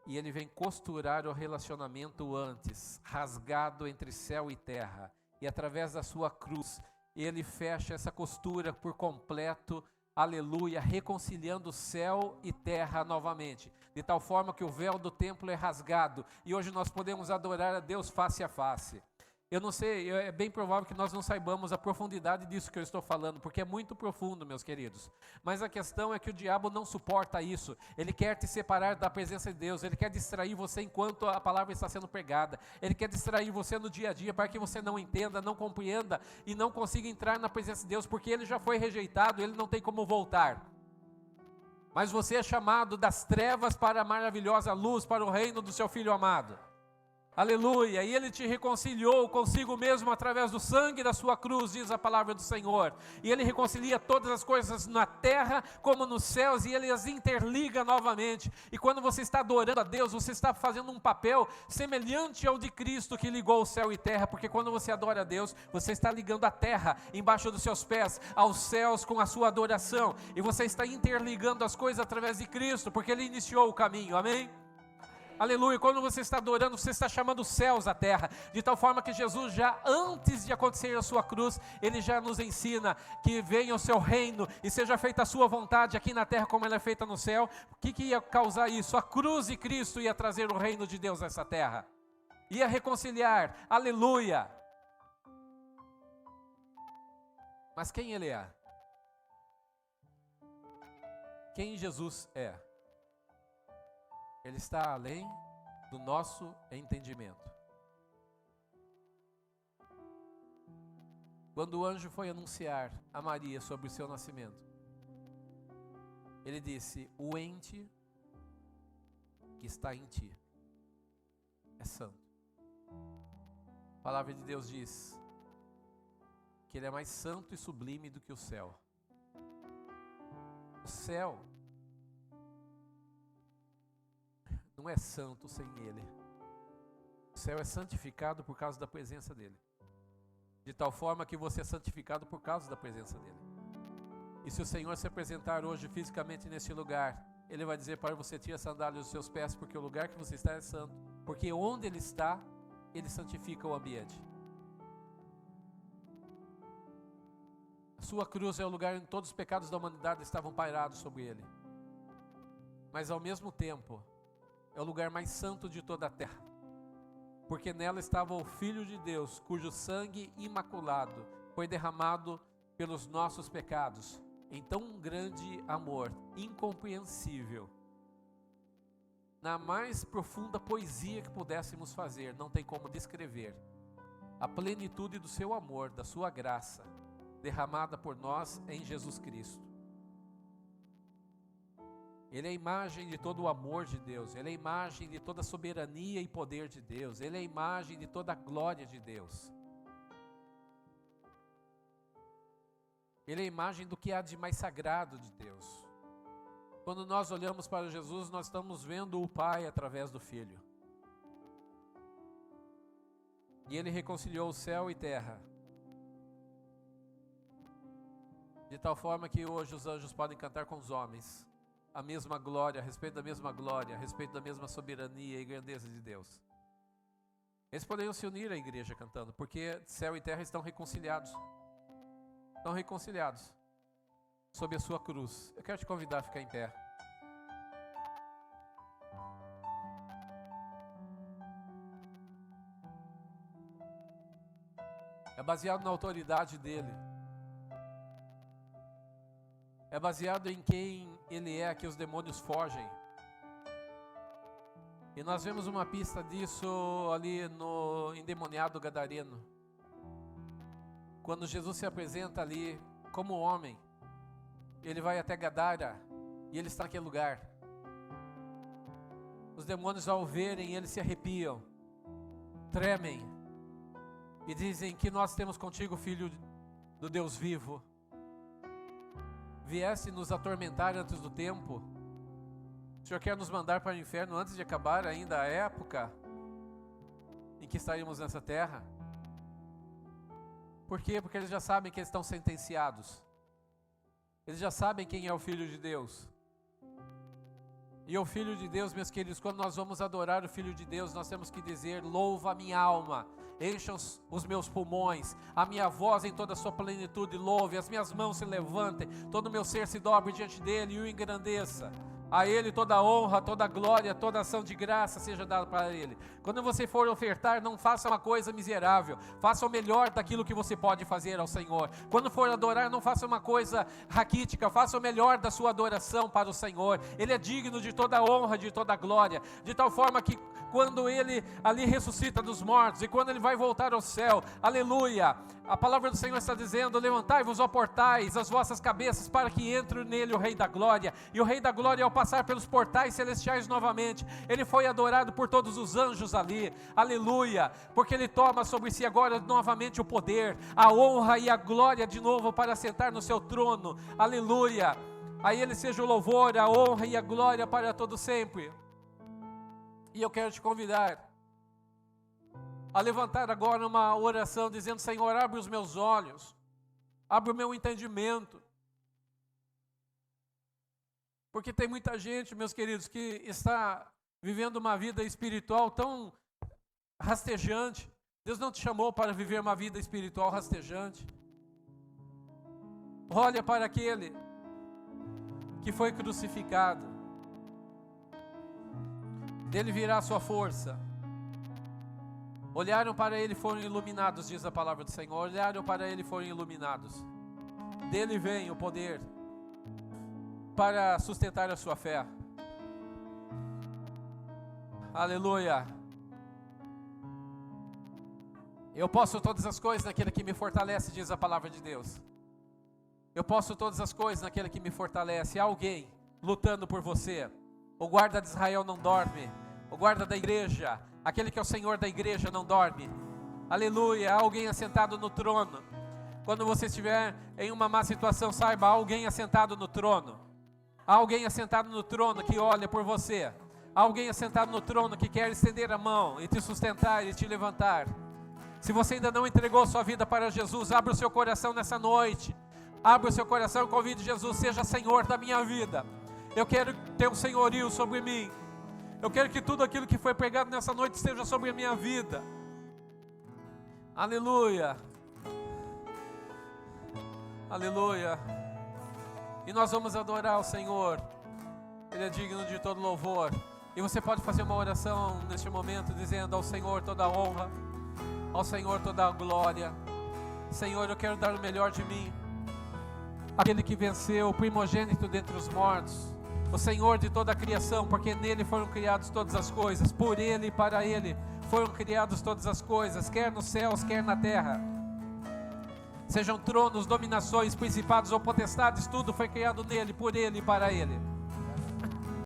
e ele vem costurar o relacionamento antes, rasgado entre céu e terra. E através da sua cruz, ele fecha essa costura por completo, aleluia, reconciliando céu e terra novamente. De tal forma que o véu do templo é rasgado. E hoje nós podemos adorar a Deus face a face. Eu não sei, é bem provável que nós não saibamos a profundidade disso que eu estou falando, porque é muito profundo, meus queridos. Mas a questão é que o diabo não suporta isso. Ele quer te separar da presença de Deus. Ele quer distrair você enquanto a palavra está sendo pregada. Ele quer distrair você no dia a dia para que você não entenda, não compreenda e não consiga entrar na presença de Deus, porque ele já foi rejeitado, ele não tem como voltar. Mas você é chamado das trevas para a maravilhosa luz, para o reino do seu Filho amado. Aleluia, e Ele te reconciliou consigo mesmo através do sangue da sua cruz, diz a palavra do Senhor. E Ele reconcilia todas as coisas na terra como nos céus, e Ele as interliga novamente. E quando você está adorando a Deus, você está fazendo um papel semelhante ao de Cristo que ligou o céu e terra, porque quando você adora a Deus, você está ligando a terra embaixo dos seus pés, aos céus com a sua adoração. E você está interligando as coisas através de Cristo, porque Ele iniciou o caminho, amém? Aleluia, quando você está adorando, você está chamando os céus à terra, de tal forma que Jesus já antes de acontecer a sua cruz, Ele já nos ensina que venha o seu reino e seja feita a sua vontade aqui na terra como ela é feita no céu. O que ia causar isso? A cruz de Cristo ia trazer o reino de Deus nessa terra, ia reconciliar, aleluia. Mas quem Ele é? Quem Jesus é? Ele está além do nosso entendimento. Quando o anjo foi anunciar a Maria sobre o seu nascimento, ele disse: o ente que está em ti é santo. A palavra de Deus diz que ele é mais santo e sublime do que o céu. O céu não é santo sem ele. O céu é santificado por causa da presença dele. De tal forma que você é santificado por causa da presença dele. E se o Senhor se apresentar hoje fisicamente neste lugar, Ele vai dizer para você: tira a sandália dos seus pés, porque o lugar que você está é santo. Porque onde Ele está, Ele santifica o ambiente. A sua cruz é o lugar onde todos os pecados da humanidade estavam pairados sobre Ele. Mas ao mesmo tempo, é o lugar mais santo de toda a terra. Porque nela estava o Filho de Deus, cujo sangue imaculado foi derramado pelos nossos pecados, em tão grande amor, incompreensível. Na mais profunda poesia que pudéssemos fazer, não tem como descrever a plenitude do seu amor, da sua graça, derramada por nós em Jesus Cristo. Ele é a imagem de todo o amor de Deus, Ele é a imagem de toda a soberania e poder de Deus, Ele é a imagem de toda a glória de Deus. Ele é a imagem do que há de mais sagrado de Deus. Quando nós olhamos para Jesus, nós estamos vendo o Pai através do Filho. E Ele reconciliou o céu e terra, de tal forma que hoje os anjos podem cantar com os homens a mesma glória, a respeito da mesma glória, a respeito da mesma soberania e grandeza de Deus. Eles poderiam se unir à igreja cantando, porque céu e terra estão reconciliados. Estão reconciliados sob a sua cruz. Eu quero te convidar a ficar em pé. É baseado na autoridade dele. É baseado em quem Ele é que os demônios fogem. E nós vemos uma pista disso ali no endemoniado gadareno. Quando Jesus se apresenta ali como homem, Ele vai até Gadara e Ele está naquele lugar. Os demônios, ao verem Ele, se arrepiam, tremem e dizem: que nós temos contigo, Filho do Deus vivo. Viesse nos atormentar antes do tempo? O Senhor quer nos mandar para o inferno antes de acabar ainda a época em que estaríamos nessa terra? Por quê? Porque eles já sabem que eles estão sentenciados. Eles já sabem quem é o Filho de Deus. E o Filho de Deus, meus queridos, quando nós vamos adorar o Filho de Deus, nós temos que dizer: louva a minha alma, encha os meus pulmões, a minha voz em toda a sua plenitude louve, as minhas mãos se levantem, todo o meu ser se dobre diante dele e o engrandeça. A Ele toda a honra, toda a glória, toda a ação de graça seja dada para Ele. Quando você for ofertar, não faça uma coisa miserável, faça o melhor daquilo que você pode fazer ao Senhor. Quando for adorar, não faça uma coisa raquítica, faça o melhor da sua adoração para o Senhor. Ele é digno de toda a honra, de toda a glória, de tal forma que quando Ele ali ressuscita dos mortos e quando Ele vai voltar ao céu, aleluia, a palavra do Senhor está dizendo: levantai-vos, ó portais, as vossas cabeças, para que entre nele o Rei da Glória. E o Rei da Glória, ao passar pelos portais celestiais novamente, Ele foi adorado por todos os anjos ali, aleluia, porque Ele toma sobre si agora novamente o poder, a honra e a glória de novo para sentar no seu trono, aleluia. A Ele seja o louvor, a honra e a glória para todo sempre. E eu quero te convidar a levantar agora uma oração dizendo: Senhor, abre os meus olhos, abre o meu entendimento. Porque tem muita gente, meus queridos, que está vivendo uma vida espiritual tão rastejante. Deus não te chamou para viver uma vida espiritual rastejante. Olha para aquele que foi crucificado. Dele virá a sua força. Olharam para Ele e foram iluminados, diz a palavra do Senhor. Olharam para Ele e foram iluminados. Dele vem o poder para sustentar a sua fé. Aleluia. Eu posso todas as coisas naquele que me fortalece, diz a palavra de Deus. Eu posso todas as coisas naquele que me fortalece. Há alguém lutando por você. O guarda de Israel não dorme. O guarda da igreja, aquele que é o Senhor da igreja, não dorme. Aleluia. Há alguém assentado no trono. Quando você estiver em uma má situação, saiba, há alguém assentado no trono. Há alguém assentado no trono que olha por você. Há alguém assentado no trono que quer estender a mão e te sustentar e te levantar. Se você ainda não entregou sua vida para Jesus, abra o seu coração nessa noite. Abra o seu coração e convide Jesus, seja Senhor da minha vida. Eu quero ter um senhorio sobre mim. Eu quero que tudo aquilo que foi pregado nessa noite esteja sobre a minha vida. Aleluia. Aleluia. E nós vamos adorar o Senhor. Ele é digno de todo louvor. E você pode fazer uma oração neste momento, dizendo ao Senhor toda a honra, ao Senhor toda a glória. Senhor, eu quero dar o melhor de mim. Aquele que venceu, o primogênito dentre os mortos, o Senhor de toda a criação, porque nele foram criadas todas as coisas, por ele e para ele foram criadas todas as coisas, quer nos céus, quer na terra. Sejam tronos, dominações, principados ou potestades, tudo foi criado nele, por ele e para ele.